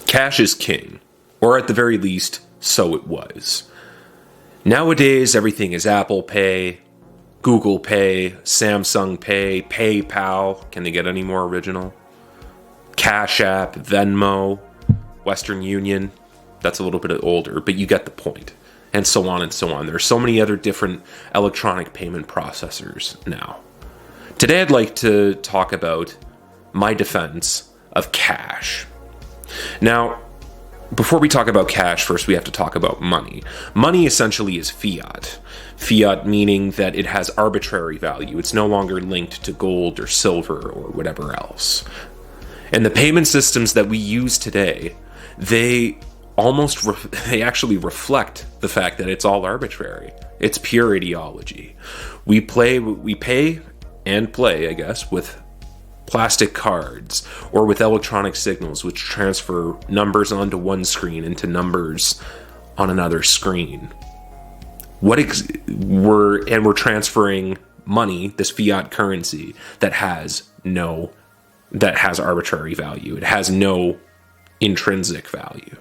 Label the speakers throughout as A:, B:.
A: Cash is king, or at the very least, so it was. Nowadays, everything is Apple Pay, Google Pay, Samsung Pay, PayPal. Can they get any more original? Cash App, Venmo, Western Union. That's a little bit older, but you get the point. And so on and so on. There are so many other different electronic payment processors now. Today I'd like to talk about my defense of cash. Now, before we talk about cash, first we have to talk about money. Money essentially is fiat. Fiat meaning that it has arbitrary value. It's no longer linked to gold or silver or whatever else. And the payment systems that we use today, they actually reflect the fact that it's all arbitrary. It's pure ideology. We pay and play, I guess, with plastic cards or with electronic signals which transfer numbers onto one screen into numbers on another screen. We're transferring money, this fiat currency that has arbitrary value. It has no intrinsic value.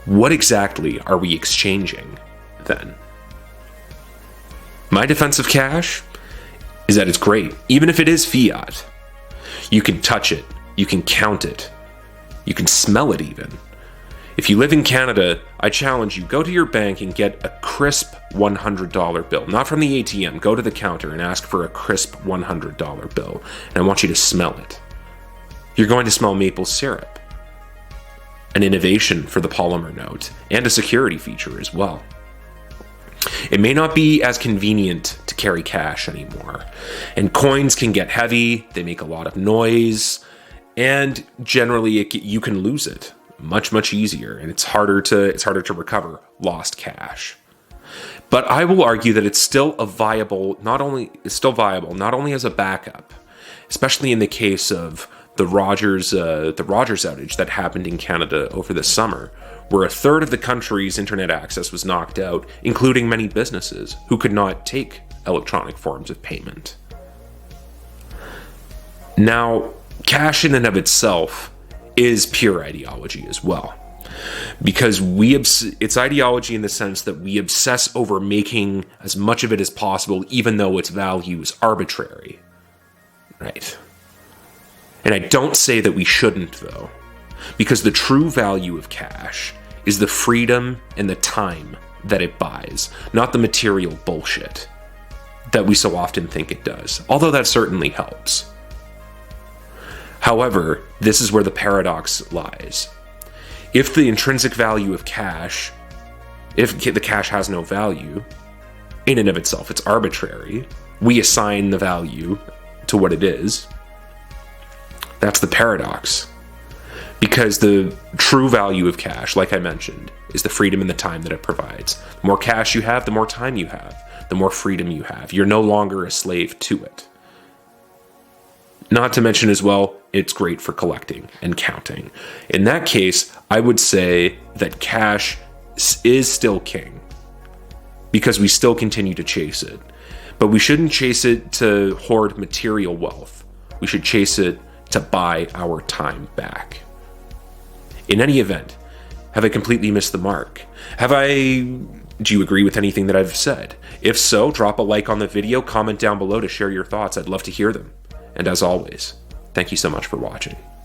A: What exactly are we exchanging then? My defense of cash is that it's great. Even if it is fiat, you can touch it, you can count it, you can smell it even. If you live in Canada, I challenge you, go to your bank and get a crisp $100 bill. Not from the ATM, go to the counter and ask for a crisp $100 bill. And I want you to smell it. You're going to smell maple syrup. An innovation for the polymer note, and a security feature as well. It may not be as convenient to carry cash anymore, and coins can get heavy, they make a lot of noise, and generally you can lose it much easier, and it's harder to recover lost cash. But I will argue that it's still viable not only as a backup, especially in the case of the Rogers outage that happened in Canada over the summer, where a third of the country's internet access was knocked out, including many businesses who could not take electronic forms of payment. Now, cash in and of itself is pure ideology as well, because it's ideology in the sense that we obsess over making as much of it as possible, even though its value is arbitrary, right? And I don't say that we shouldn't, though, because the true value of cash is the freedom and the time that it buys, not the material bullshit that we so often think it does, although that certainly helps. However, this is where the paradox lies. If the intrinsic value of cash, if the cash has no value, in and of itself, it's arbitrary, we assign the value to what it is. That's the paradox. Because the true value of cash, like I mentioned, is the freedom and the time that it provides. The more cash you have, the more time you have, the more freedom you have. You're no longer a slave to it. Not to mention as well, it's great for collecting and counting. In that case, I would say that cash is still king, because we still continue to chase it. But we shouldn't chase it to hoard material wealth. We should chase it to buy our time back. In any event, have I completely missed the mark? Do you agree with anything that I've said? If so, drop a like on the video, comment down below to share your thoughts. I'd love to hear them. And as always, thank you so much for watching.